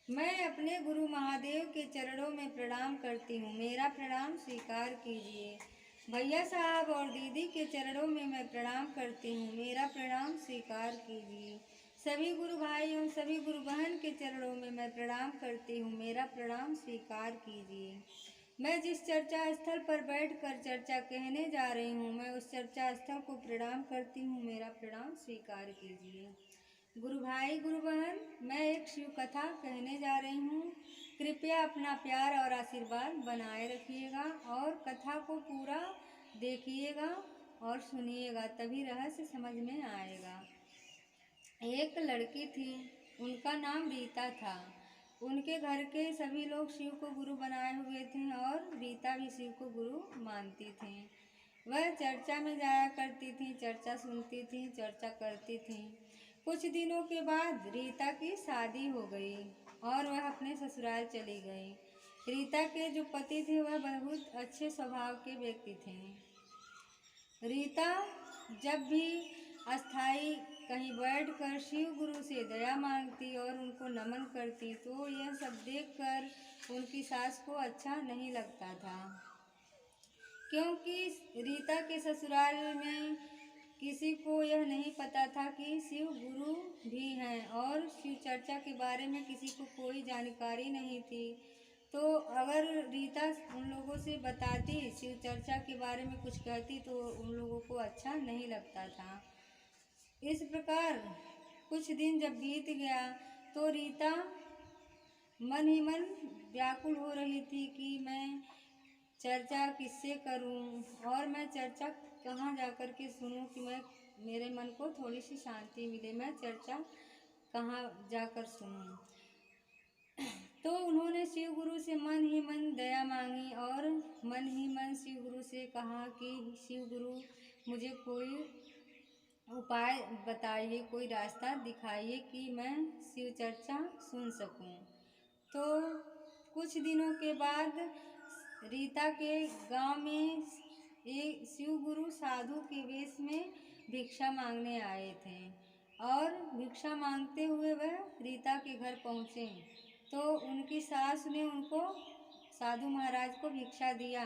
मैं अपने गुरु महादेव के चरणों में प्रणाम करती हूँ, मेरा प्रणाम स्वीकार कीजिए। भैया साहब और दीदी के चरणों में मैं प्रणाम करती हूँ, मेरा प्रणाम स्वीकार कीजिए। सभी गुरु भाई एवं सभी गुरु बहन के चरणों में मैं प्रणाम करती हूँ, मेरा प्रणाम स्वीकार कीजिए। मैं जिस चर्चा स्थल पर बैठकर चर्चा कहने जा रही हूँ, मैं उस चर्चा स्थल को प्रणाम करती हूँ, मेरा प्रणाम स्वीकार कीजिए। गुरु भाई गुरु बहन, मैं एक शिव कथा कहने जा रही हूँ। कृपया अपना प्यार और आशीर्वाद बनाए रखिएगा और कथा को पूरा देखिएगा और सुनिएगा, तभी रहस्य समझ में आएगा। एक लड़की थी, उनका नाम रीता था। उनके घर के सभी लोग शिव को गुरु बनाए हुए थे और रीता भी शिव को गुरु मानती थी। वह चर्चा में जाया करती थी, चर्चा सुनती थी, चर्चा करती थी। कुछ दिनों के बाद रीता की शादी हो गई और वह अपने ससुराल चली गई। रीता के जो पति थे वह बहुत अच्छे स्वभाव के व्यक्ति थे। रीता जब भी अस्थाई कहीं बैठकर शिव गुरु से दया मांगती और उनको नमन करती तो यह सब देखकर उनकी सास को अच्छा नहीं लगता था, क्योंकि रीता के ससुराल में किसी को यह नहीं पता था कि शिव गुरु भी हैं और शिव चर्चा के बारे में किसी को कोई जानकारी नहीं थी। तो अगर रीता उन लोगों से बताती, शिव चर्चा के बारे में कुछ कहती तो उन लोगों को अच्छा नहीं लगता था। इस प्रकार कुछ दिन जब बीत गया तो रीता मन ही मन व्याकुल हो रही थी कि मैं चर्चा किससे करूं और मैं चर्चा कहाँ जाकर के सुनूं कि मेरे मन को थोड़ी सी शांति मिले, मैं चर्चा कहाँ जाकर सुनूं। तो उन्होंने शिव गुरु से मन ही मन दया मांगी और मन ही मन शिव गुरु से कहा कि शिव गुरु मुझे कोई उपाय बताइए, कोई रास्ता दिखाइए कि मैं शिव चर्चा सुन सकूं। तो कुछ दिनों के बाद रीता के गांव में एक शिव गुरु साधु के वेश में भिक्षा मांगने आए थे और भिक्षा मांगते हुए वह रीता के घर पहुँचे तो उनकी सास ने उनको साधु महाराज को भिक्षा दिया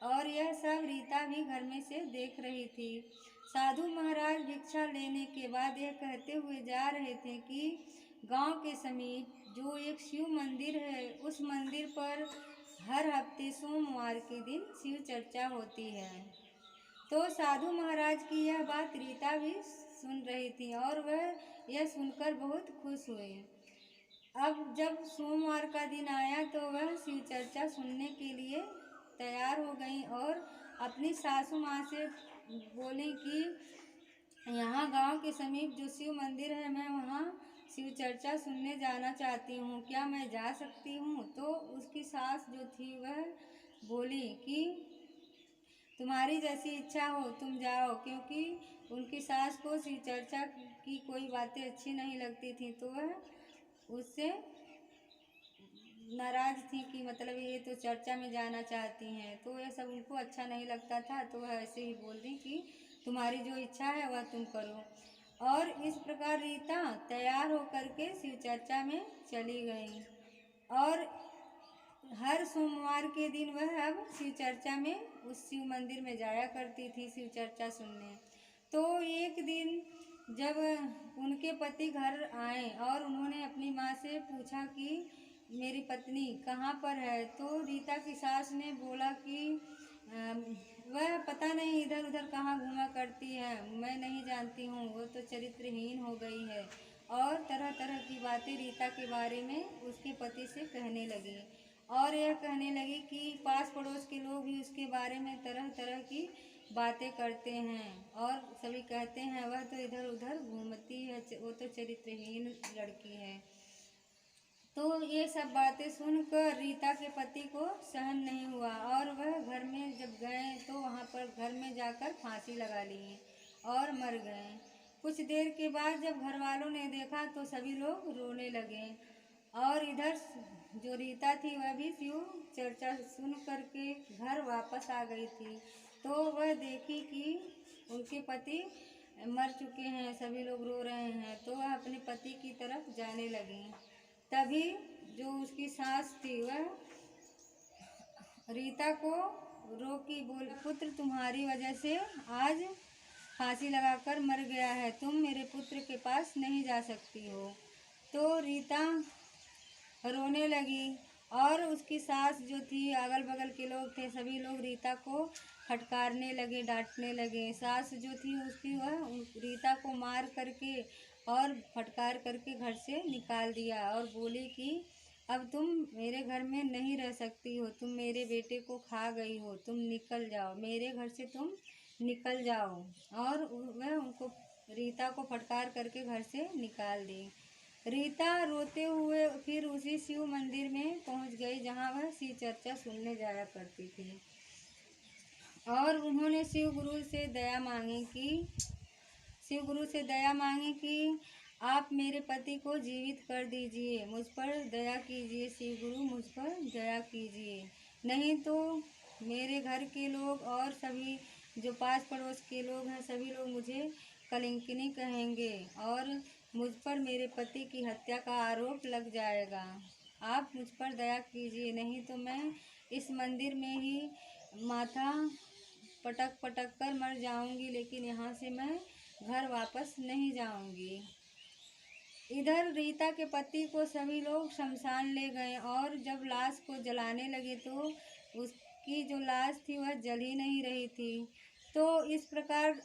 और यह सब रीता भी घर में से देख रही थी। साधु महाराज भिक्षा लेने के बाद यह कहते हुए जा रहे थे कि गांव के समीप जो एक शिव मंदिर है, उस मंदिर पर हर हफ्ते सोमवार के दिन शिव चर्चा होती है। तो साधु महाराज की यह बात रीता भी सुन रही थी और वह यह सुनकर बहुत खुश हुई। अब जब सोमवार का दिन आया तो वह शिव चर्चा सुनने के लिए तैयार हो गई और अपनी सासू माँ से बोली कि यहाँ गांव के समीप जो शिव मंदिर है, मैं वहाँ शिव चर्चा सुनने जाना चाहती हूँ, क्या मैं जा सकती हूँ? तो उसकी सास जो थी वह बोली कि तुम्हारी जैसी इच्छा हो तुम जाओ, क्योंकि उनकी सास को शिव चर्चा की कोई बातें अच्छी नहीं लगती थी तो वह उससे नाराज थी कि मतलब ये तो चर्चा में जाना चाहती हैं, तो यह सब उनको अच्छा नहीं लगता था। तो वह ऐसे ही बोल दी कि तुम्हारी जो इच्छा है वह तुम करो। और इस प्रकार रीता तैयार होकर के शिव चर्चा में चली गई और हर सोमवार के दिन वह अब शिव चर्चा में उस शिव मंदिर में जाया करती थी शिव चर्चा सुनने। तो एक दिन जब उनके पति घर आए और उन्होंने अपनी माँ से पूछा कि मेरी पत्नी कहाँ पर है, तो रीता की सास ने बोला कि वह पता नहीं इधर उधर कहाँ घूमा करती है, मैं नहीं जानती हूँ, वो तो चरित्रहीन हो गई है। और तरह तरह की बातें रीता के बारे में उसके पति से कहने लगी और यह कहने लगी कि पास पड़ोस के लोग भी उसके बारे में तरह तरह की बातें करते हैं और सभी कहते हैं वह तो इधर उधर घूमती है, वो तो चरित्रहीन लड़की है। तो ये सब बातें सुनकर रीता के पति को सहन नहीं हुआ और वह घर में जब गए तो वहाँ पर घर में जाकर फांसी लगा ली और मर गए। कुछ देर के बाद जब घर वालों ने देखा तो सभी लोग रोने लगे और इधर जो रीता थी वह भी शिव चर्चा सुन करके घर वापस आ गई थी। तो वह देखी कि उनके पति मर चुके हैं, सभी लोग रो रहे हैं, तो वह अपने पति की तरफ जाने लगी। तभी जो उसकी सास थी वह रीता को रोकी, बोल पुत्र तुम्हारी वजह से आज फांसी लगाकर मर गया है, तुम मेरे पुत्र के पास नहीं जा सकती हो। तो रीता रोने लगी और उसकी सास जो थी, अगल बगल के लोग थे, सभी लोग रीता को फटकारने लगे, डांटने लगे। सास जो थी उसकी वह रीता को मार करके और फटकार करके घर से निकाल दिया और बोली कि अब तुम मेरे घर में नहीं रह सकती हो, तुम मेरे बेटे को खा गई हो, तुम निकल जाओ, मेरे घर से तुम निकल जाओ। और वह उनको रीता को फटकार करके घर से निकाल दी। रीता रोते हुए फिर उसी शिव मंदिर में पहुंच गई जहां वह शिव चर्चा सुनने जाया करती थी और उन्होंने शिव गुरु से दया मांगी कि आप मेरे पति को जीवित कर दीजिए, मुझ पर दया कीजिए शिव गुरु, मुझ पर दया कीजिए, नहीं तो मेरे घर के लोग और सभी जो पास पड़ोस के लोग हैं सभी लोग मुझे कलंकिनी कहेंगे और मुझ पर मेरे पति की हत्या का आरोप लग जाएगा। आप मुझ पर दया कीजिए, नहीं तो मैं इस मंदिर में ही माथा पटक पटक कर मर जाऊंगी, लेकिन यहाँ से मैं घर वापस नहीं जाऊंगी। इधर रीता के पति को सभी लोग शमशान ले गए और जब लाश को जलाने लगे तो उसकी जो लाश थी वह जल ही नहीं रही थी। तो इस प्रकार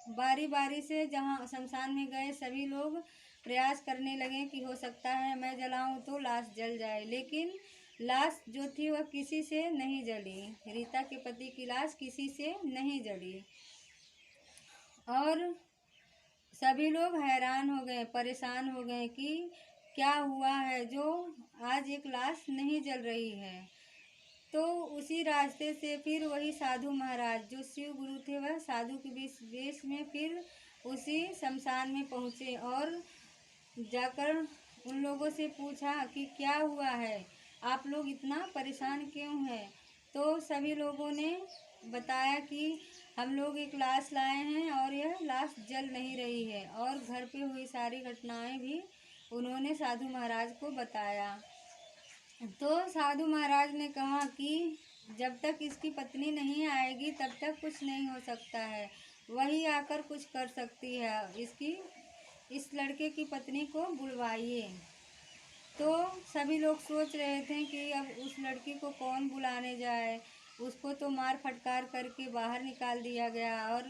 बारी बारी से जहाँ शमशान में गए सभी लोग प्रयास करने लगे कि हो सकता है मैं जलाऊं तो लाश जल जाए, लेकिन लाश जो थी वह किसी से नहीं जली। रीता के पति की लाश किसी से नहीं जली और सभी लोग हैरान हो गए, परेशान हो गए कि क्या हुआ है जो आज एक लाश नहीं जल रही है। तो उसी रास्ते से फिर वही साधु महाराज जो शिव गुरु थे वह साधु के वेश में फिर उसी शमशान में पहुँचे और जाकर उन लोगों से पूछा कि क्या हुआ है, आप लोग इतना परेशान क्यों हैं। तो सभी लोगों ने बताया कि हम लोग एक लाश लाए हैं और यह लाश जल नहीं रही है, और घर पे हुई सारी घटनाएं भी उन्होंने साधु महाराज को बताया। तो साधु महाराज ने कहा कि जब तक इसकी पत्नी नहीं आएगी तब तक कुछ नहीं हो सकता है, वही आकर कुछ कर सकती है, इस लड़के की पत्नी को बुलवाइए। तो सभी लोग सोच रहे थे कि अब उस लड़की को कौन बुलाने जाए, उसको तो मार फटकार करके बाहर निकाल दिया गया और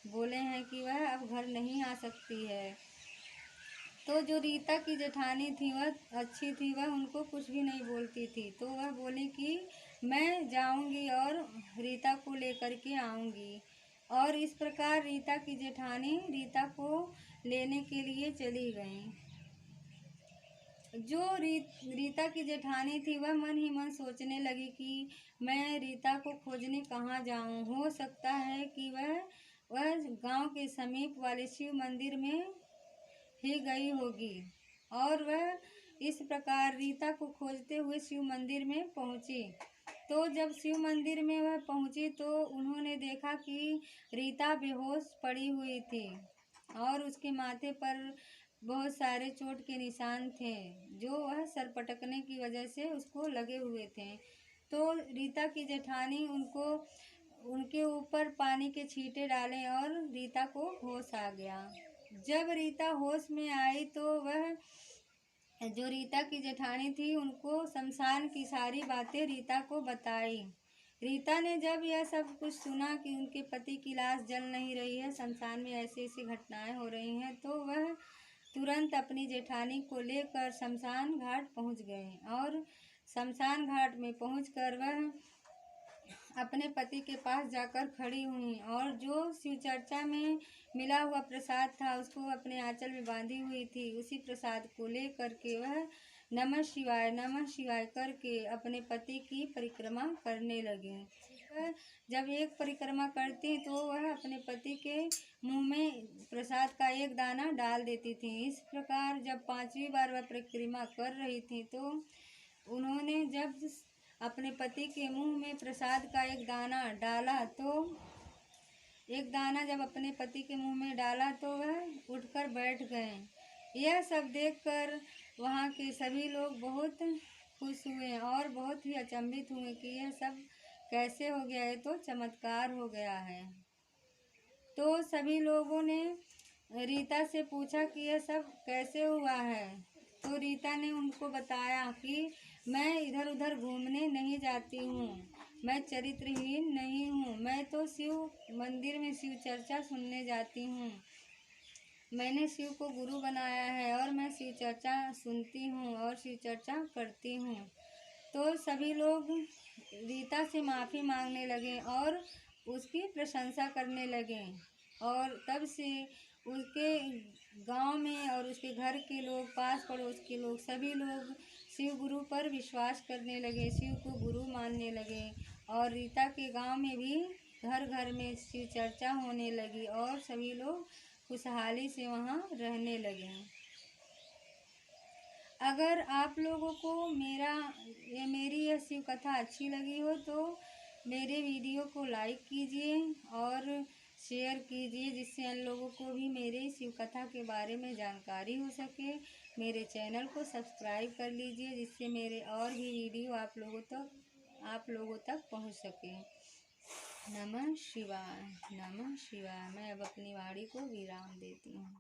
बोले हैं कि वह अब घर नहीं आ सकती है। तो जो रीता की जेठानी थी वह अच्छी थी, वह उनको कुछ भी नहीं बोलती थी। तो वह बोली कि मैं जाऊंगी और रीता को लेकर के आऊंगी। और इस प्रकार रीता की जेठानी रीता को लेने के लिए चली गई। जो रीता की जेठानी थी वह मन ही मन सोचने लगी कि मैं रीता को खोजने कहाँ जाऊँ, हो सकता है कि वह गांव के समीप वाले शिव मंदिर में ही गई होगी। और वह इस प्रकार रीता को खोजते हुए शिव मंदिर में पहुंची। तो जब शिव मंदिर में वह पहुंची तो उन्होंने देखा कि रीता बेहोश पड़ी हुई थी और उसके माथे पर बहुत सारे चोट के निशान थे जो वह सर पटकने की वजह से उसको लगे हुए थे। तो रीता की जेठानी उनके ऊपर पानी के छींटे डाले और रीता को होश आ गया। जब रीता होश में आई तो वह जो रीता की जेठानी थी उनको शमशान की सारी बातें रीता को बताई। रीता ने जब यह सब कुछ सुना कि उनके पति की लाश जल नहीं रही है, शमशान में ऐसी ऐसी घटनाएं हो रही हैं, तो वह तुरंत अपनी जेठानी को लेकर शमशान घाट पहुंच गए। और शमशान घाट में पहुंचकर वह अपने पति के पास जाकर खड़ी हुई और जो शिव चर्चा में मिला हुआ प्रसाद था उसको अपने आंचल में बांधी हुई थी, उसी प्रसाद को लेकर के वह नमः शिवाय करके अपने पति की परिक्रमा करने लगे। जब एक परिक्रमा करती तो वह अपने पति के मुंह में प्रसाद का एक दाना डाल देती थी। इस प्रकार जब 5वीं बार वह परिक्रमा कर रही थी तो उन्होंने जब अपने पति के मुंह में प्रसाद का एक दाना डाला तो एक दाना जब अपने पति के मुंह में डाला तो वह उठकर बैठ गए। यह सब देखकर वहाँ के सभी लोग बहुत खुश हुए और बहुत ही अचंभित हुए कि यह सब कैसे हो गया, ये तो चमत्कार हो गया है। तो सभी लोगों ने रीता से पूछा कि यह सब कैसे हुआ है। तो रीता ने उनको बताया कि मैं इधर उधर घूमने नहीं जाती हूँ, मैं चरित्रहीन नहीं हूँ, मैं तो शिव मंदिर में शिव चर्चा सुनने जाती हूँ। मैंने शिव को गुरु बनाया है और मैं शिव चर्चा सुनती हूँ और शिव चर्चा करती हूँ। तो सभी लोग रीता से माफ़ी मांगने लगे और उसकी प्रशंसा करने लगे। और तब से उसके गांव में और उसके घर के लोग, पास पड़ोस के लोग, सभी लोग शिव गुरु पर विश्वास करने लगे, शिव को गुरु मानने लगे। और रीता के गांव में भी घर घर में शिव चर्चा होने लगी और सभी लोग खुशहाली से वहाँ रहने लगे। अगर आप लोगों को मेरी यह शिव कथा अच्छी लगी हो तो मेरे वीडियो को लाइक कीजिए और शेयर कीजिए, जिससे अन्य लोगों को भी मेरे शिव कथा के बारे में जानकारी हो सके। मेरे चैनल को सब्सक्राइब कर लीजिए, जिससे मेरे और भी वीडियो आप लोगों तक पहुंच सके। नमः शिवाय, नमः शिवाय। मैं अब अपनी वाणी को विराम देती हूँ।